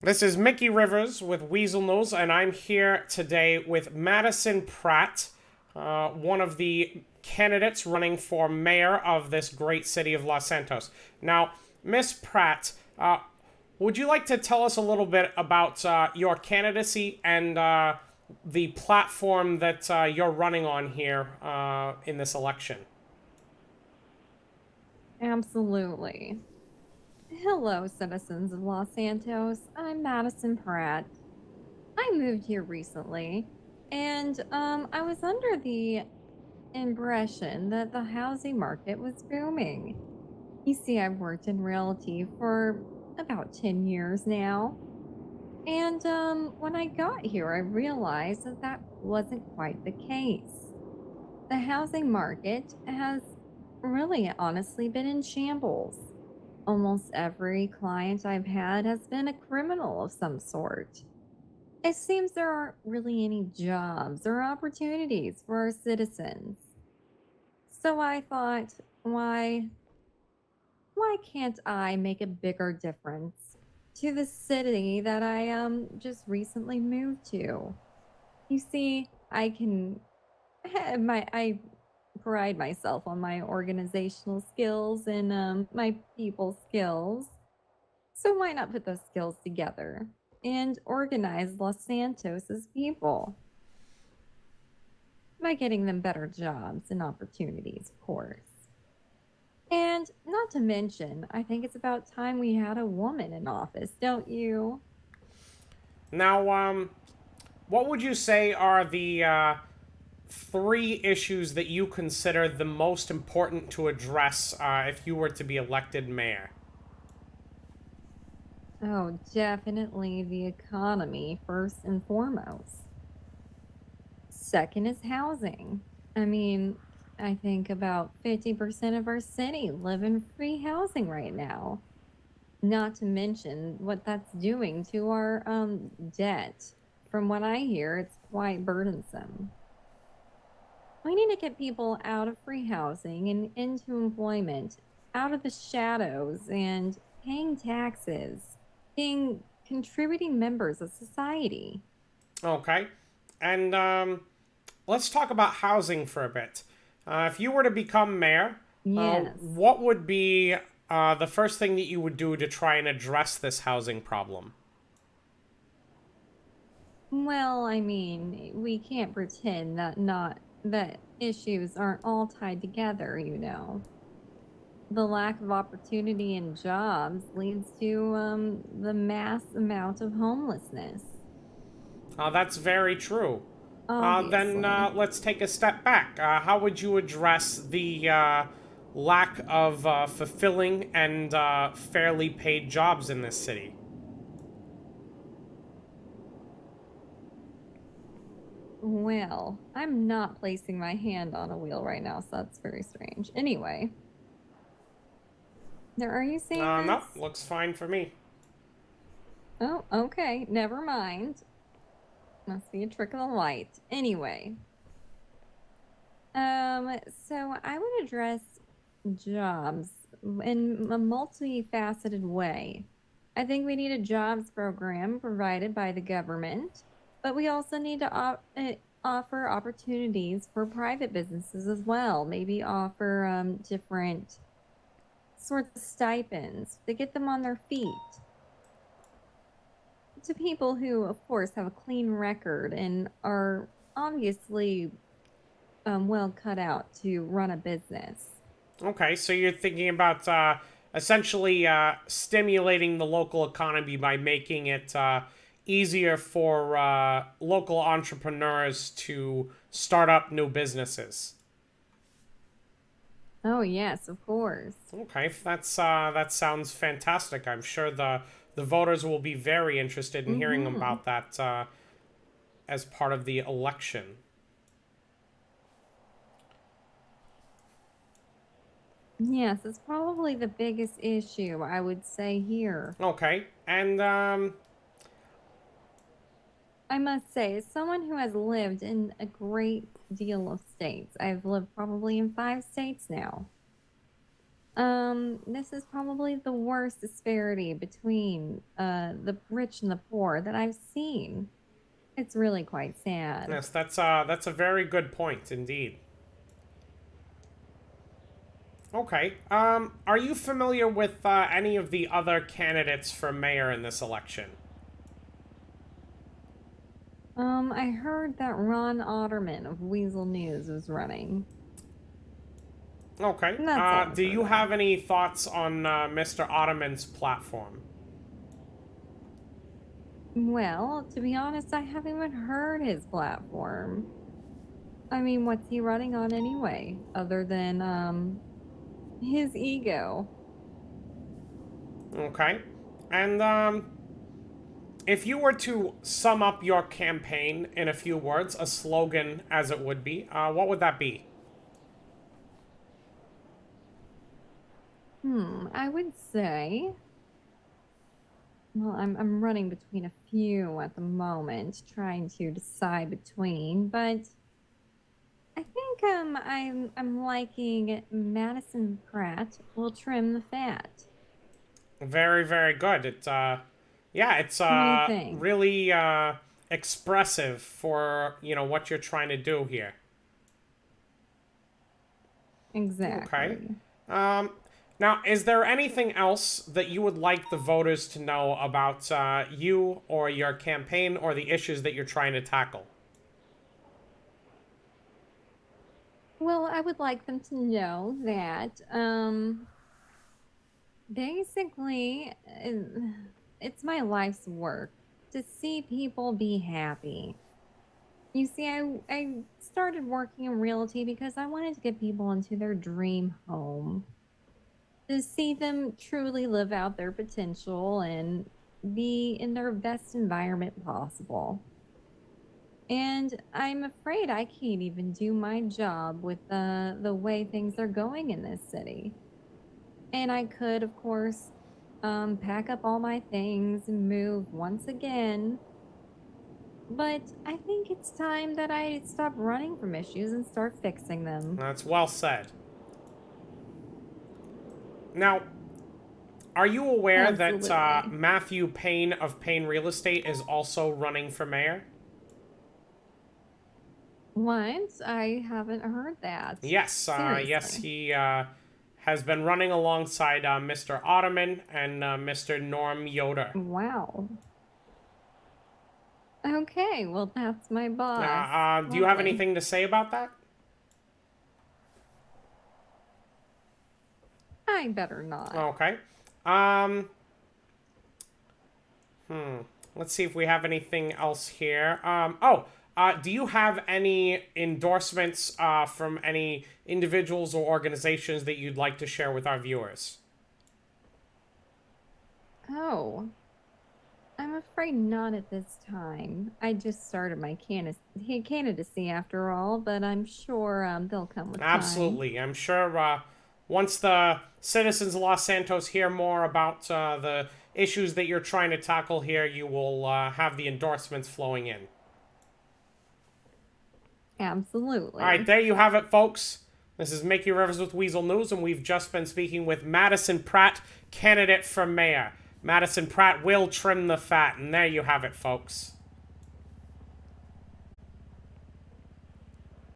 This is Mickey Rivers with Weazel News, and I'm here today with Madison Pratt, one of the candidates running for mayor of this great city of Los Santos. Now, Miss Pratt, would you like to tell us a little bit about your candidacy and the platform that you're running on here in this election? Absolutely. Hello, citizens of Los Santos. I'm Madison Pratt. I moved here recently, and I was under the impression that the housing market was booming. You see, I've worked in realty for about 10 years now, and when I got here, I realized that that wasn't quite the case. The housing market has really honestly been in shambles. Almost every client I've had has been a criminal of some sort. It seems there aren't really any jobs or opportunities for our citizens. So I thought, why can't I make a bigger difference to the city that I just recently moved to? You see, I pride myself on my organizational skills and my people skills. So why not put those skills together and organize Los Santos's people by getting them better jobs and opportunities, of course. And not to mention, I think it's about time we had a woman in office, don't you? Now, what would you say are the three issues that you consider the most important to address if you were to be elected mayor? Oh, definitely the economy first and foremost. Second is housing. I mean, I think about 50% of our city live in free housing right now. Not to mention what that's doing to our debt. From what I hear, it's quite burdensome. We need to get people out of free housing and into employment, out of the shadows and paying taxes, being contributing members of society. Okay. And let's talk about housing for a bit. If you were to become mayor, Yes. what would be the first thing that you would do to try and address this housing problem? Well, I mean, we can't pretend that not that issues aren't all tied together, you know. The lack of opportunity and jobs leads to the mass amount of homelessness, That's very true. Then obviously. let's take a step back. How would you address the lack of fulfilling and fairly paid jobs in this city? Well, I'm not placing my hand on a wheel right now, so that's very strange. Anyway, there are you seeing No, this? looks fine for me. Oh, okay, never mind. Must be a trick of the light. Anyway, so I would address jobs in a multifaceted way. I think we need a jobs program provided by the government, but we also need to offer opportunities for private businesses as well. Maybe offer different sorts of stipends to get them on their feet to people who, of course, have a clean record and are obviously well cut out to run a business. Okay, so you're thinking about essentially stimulating the local economy by making it easier for local entrepreneurs to start up new businesses. Oh, yes, of course. Okay, that sounds fantastic. I'm sure the voters will be very interested in hearing Mm-hmm. about that as part of the election. Yes, it's probably the biggest issue I would say here. Okay, and I must say, as someone who has lived in a great deal of states, I've lived probably in 5 states now. This is probably the worst disparity between the rich and the poor that I've seen. It's really quite sad. Yes, that's a very good point indeed. Okay. Are you familiar with any of the other candidates for mayor in this election? I heard that Ron Otterman of Weazel News was running. Okay. And that's all I've Do heard you of. have any thoughts on Mr. Ottoman's platform? Well, to be honest, I haven't even heard his platform. I mean, what's he running on anyway, other than his ego? Okay. And if you were to sum up your campaign in a few words, a slogan as it would be, what would that be? I would say, well, I'm running between a few at the moment, trying to decide between, but I think I'm liking Madison Pratt will trim the fat. Very, very good. Yeah, it's What do you think? really expressive for what you're trying to do here. Okay. Exactly. Um, Now, is there anything else that you would like the voters to know about you or your campaign or the issues that you're trying to tackle? Well, I would like them to know that basically it's my life's work to see people be happy. You see, I started working in realty because I wanted to get people into their dream home, to see them truly live out their potential and be in their best environment possible. And I'm afraid I can't even do my job with the way things are going in this city. And I could, of course, pack up all my things and move once again. But I think it's time that I stop running from issues and start fixing them. That's well said. Now, are you aware that Absolutely. Matthew Payne of Payne Real Estate is also running for mayor? What? I haven't heard that. Yes, yes, Seriously. he has been running alongside Mr. Ottoman and Mr. Norm Yoder. Wow. Okay, well, that's my boss. Do you have Lovely. anything to say about that? I better not. Okay. Um, let's see if we have anything else here. Do you have any endorsements from any individuals or organizations that you'd like to share with our viewers? Oh, I'm afraid not at this time. I just started my candidacy after all, but I'm sure they'll come with time. Absolutely. I'm sure once the citizens of Los Santos hear more about the issues that you're trying to tackle here, you will have the endorsements flowing in. All right, Absolutely. there you have it, folks. This is Making Rivers with Weazel News, and we've just been speaking with Madison Pratt, candidate for mayor. Madison Pratt will trim the fat, and there you have it, folks.